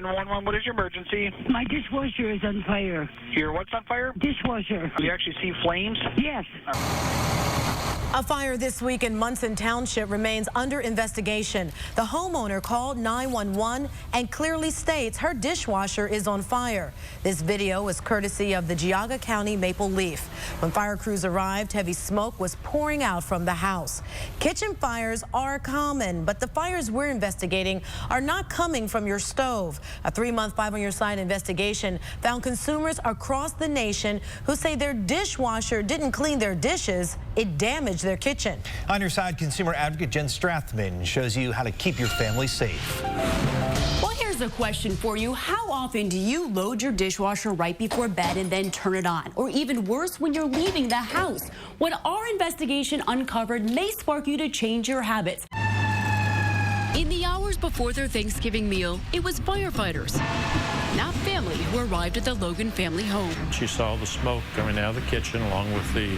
911, what is your emergency? My dishwasher is on fire. Your what's on fire? Dishwasher. Do you actually see flames? Yes. A fire this week in Munson Township remains under investigation. The homeowner called 911 and clearly states her dishwasher is on fire. This video is courtesy of the Geauga County Maple Leaf. When fire crews arrived, heavy smoke was pouring out from the house. Kitchen fires are common, but the fires we're investigating are not coming from your stove. A 3-month 5 on your side investigation found consumers across the nation who say their dishwasher didn't clean their dishes, it damaged their kitchen. On your side, consumer advocate Jen Strathman shows you how to keep your family safe. Well, here's a question for you. How often do you load your dishwasher right before bed and then turn it on? Or even worse, when you're leaving the house? What our investigation uncovered may spark you to change your habits. In the hours before their Thanksgiving meal, it was firefighters, not family, who arrived at the Logan family home. She saw the smoke coming out of the kitchen along with the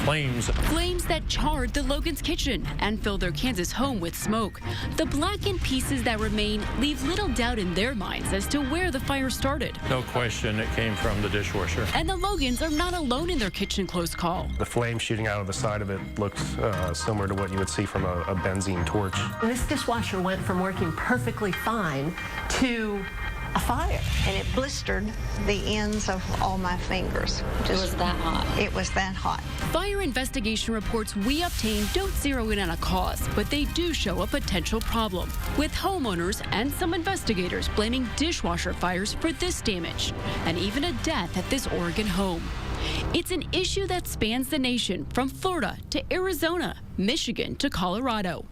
flames. Flames that charred the Logan's kitchen and filled their Kansas home with smoke. The blackened pieces that remain leave little doubt in their minds as to where the fire started. No question it came from the dishwasher. And the Logans are not alone in their kitchen close call. The flame shooting out of the side of it looks similar to what you would see from a benzene torch. This dishwasher went from working perfectly fine to a fire. And it blistered the ends of all my fingers. It was that hot. It was that hot. Fire investigation reports we obtained don't zero in on a cause, but they do show a potential problem, with homeowners and some investigators blaming dishwasher fires for this damage, and even a death at this Oregon home. It's an issue that spans the nation, from Florida to Arizona, Michigan to Colorado.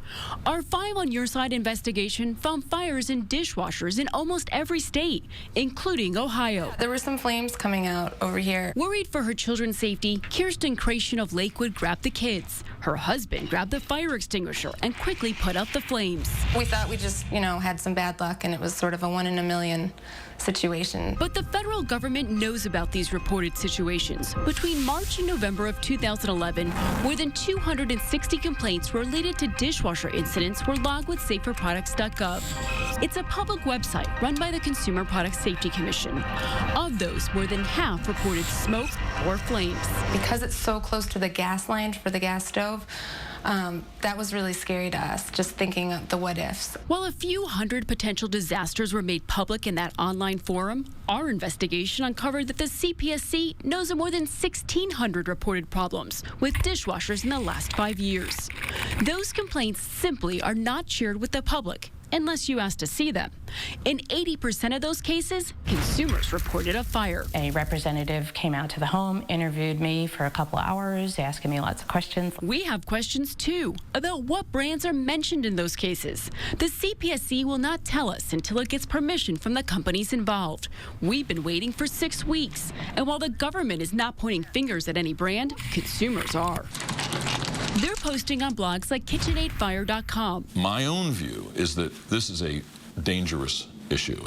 Our 5 on Your Side investigation found fires in dishwashers in almost every state, including Ohio. There were some flames coming out over here. Worried for her children's safety, Kirsten Creation of Lakewood grabbed the kids. Her husband grabbed the fire extinguisher and quickly put out the flames. We thought we just, had some bad luck, and it was sort of a 1 in a million situation. But the federal government knows about these reported situations. Between March and November of 2011, more than 260 complaints related to dishwasher incidents were logged with saferproducts.gov. It's a public website run by the Consumer Product Safety Commission. Of those, more than half reported smoke or flames. Because it's so close to the gas line for the gas stove, that was really scary to us, just thinking of the what ifs. While a few hundred potential disasters were made public in that online forum, our investigation uncovered that the CPSC knows of more than 1,600 reported problems with dishwashers in the last 5 years. Those complaints simply are not shared with the public unless you ask to see them. In 80% of those cases, consumers reported a fire. A representative came out to the home, interviewed me for a couple hours, asking me lots of questions. We have questions, too, about what brands are mentioned in those cases. The CPSC will not tell us until it gets permission from the companies involved. We've been waiting for 6 weeks, and while the government is not pointing fingers at any brand, consumers are. They're posting on blogs like KitchenAidFire.com. My own view is that this is a dangerous issue,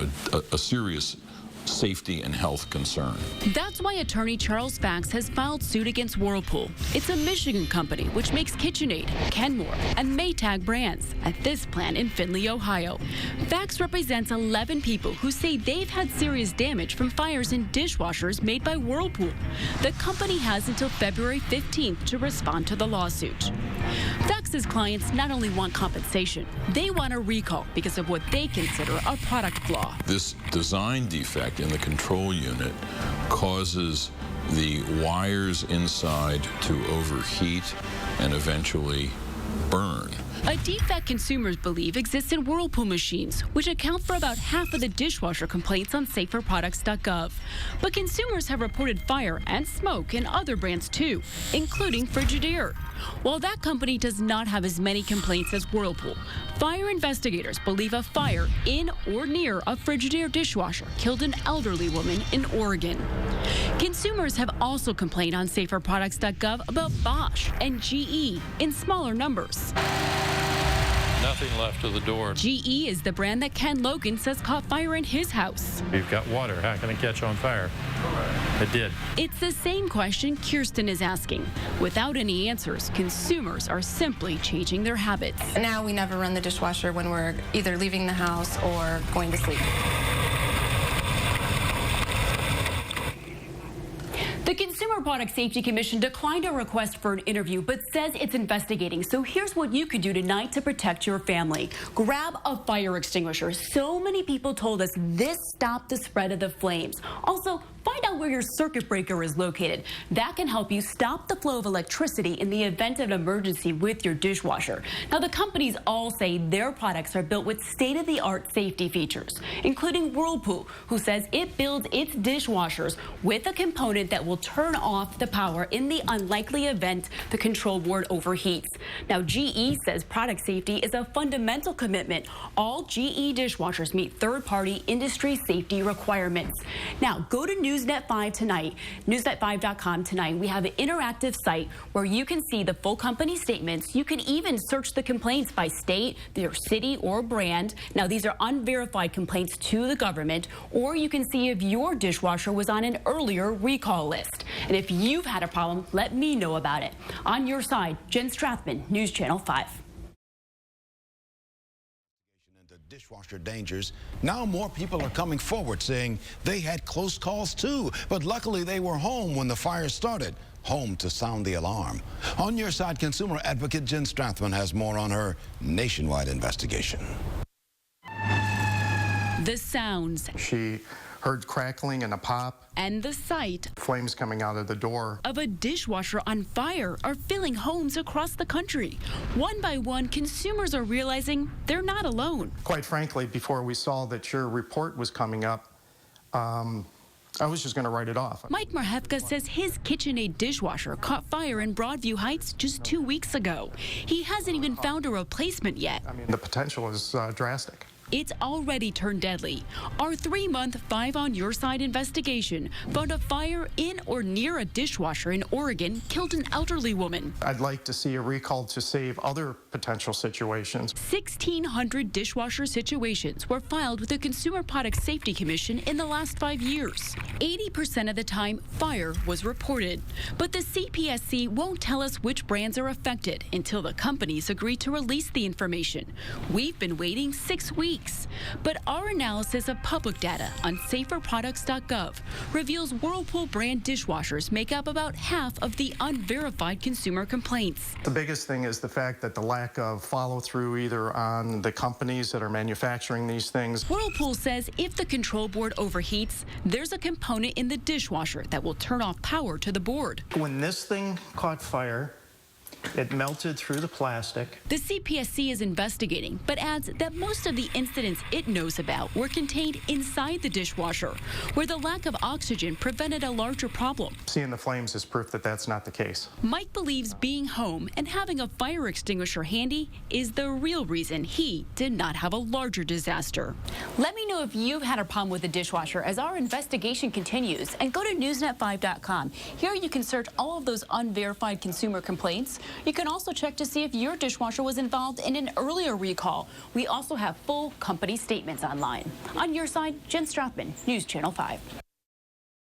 a serious safety and health concern. That's why attorney Charles Fax has filed suit against Whirlpool. It's a Michigan company which makes KitchenAid, Kenmore, and Maytag brands at this plant in Findlay, Ohio. Fax represents 11 people who say they've had serious damage from fires in dishwashers made by Whirlpool. The company has until February 15th to respond to the lawsuit. Fax's clients not only want compensation, they want a recall because of what they consider a product flaw. This design defect in the control unit causes the wires inside to overheat and eventually burn. A defect consumers believe exists in Whirlpool machines, which account for about half of the dishwasher complaints on saferproducts.gov. But consumers have reported fire and smoke in other brands too, including Frigidaire. While that company does not have as many complaints as Whirlpool, fire investigators believe a fire in or near a Frigidaire dishwasher killed an elderly woman in Oregon. Consumers have also complained on saferproducts.gov about Bosch and GE in smaller numbers. Nothing left of the door. GE is the brand that Ken Logan says caught fire in his house. We've got water. How can it catch on fire? It did. It's the same question Kirsten is asking. Without any answers, consumers are simply changing their habits. Now we never run the dishwasher when we're either leaving the house or going to sleep. Product Safety Commission declined a request for an interview, but says it's investigating. So here's what you could do tonight to protect your family. Grab a fire extinguisher. So many people told us this stopped the spread of the flames. Also, find out where your circuit breaker is located. That can help you stop the flow of electricity in the event of an emergency with your dishwasher. Now, the companies all say their products are built with state-of-the-art safety features, including Whirlpool, who says it builds its dishwashers with a component that will turn off the power in the unlikely event the control board overheats. Now, GE says product safety is a fundamental commitment. All GE dishwashers meet third-party industry safety requirements. Now, go to Newsnet 5 tonight, newsnet5.com tonight. We have an interactive site where you can see the full company statements. You can even search the complaints by state, their city, or brand. Now, these are unverified complaints to the government, or you can see if your dishwasher was on an earlier recall list. And if you've had a problem, let me know about it. On your side, Jen Strathman, News Channel 5. Dishwasher dangers. Now more people are coming forward saying they had close calls too, but luckily they were home when the fire started, home to sound the alarm. On your side, consumer advocate Jen Strathman has more on her nationwide investigation. The sounds. She heard crackling and a pop. And the sight. Flames coming out of the door. Of a dishwasher on fire are filling homes across the country. One by one, consumers are realizing they're not alone. Quite frankly, before we saw that your report was coming up, I was just going to write it off. Mike Marhefka says his KitchenAid dishwasher caught fire in Broadview Heights just 2 weeks ago. He hasn't even found a replacement yet. I mean, the potential is drastic. It's already turned deadly. Our 3-month 5 on Your Side investigation found a fire in or near a dishwasher in Oregon killed an elderly woman. I'd like to see a recall to save other potential situations. 1,600 dishwasher situations were filed with the Consumer Product Safety Commission in the last 5 years. 80% of the time, fire was reported. But the CPSC won't tell us which brands are affected until the companies agree to release the information. We've been waiting 6 weeks. But our analysis of public data on saferproducts.gov reveals Whirlpool brand dishwashers make up about half of the unverified consumer complaints. The biggest thing is the fact that the lack of follow-through either on the companies that are manufacturing these things. Whirlpool says if the control board overheats, there's a component in the dishwasher that will turn off power to the board. When this thing caught fire, it melted through the plastic. The CPSC is investigating, but adds that most of the incidents it knows about were contained inside the dishwasher, where the lack of oxygen prevented a larger problem. Seeing the flames is proof that that's not the case. Mike believes being home and having a fire extinguisher handy is the real reason he did not have a larger disaster. Let me know if you've had a problem with the dishwasher as our investigation continues, and go to newsnet5.com. Here you can search all of those unverified consumer complaints. You can also check to see if your dishwasher was involved in an earlier recall. We also have full company statements online. On your side, Jen Strathman, News Channel 5.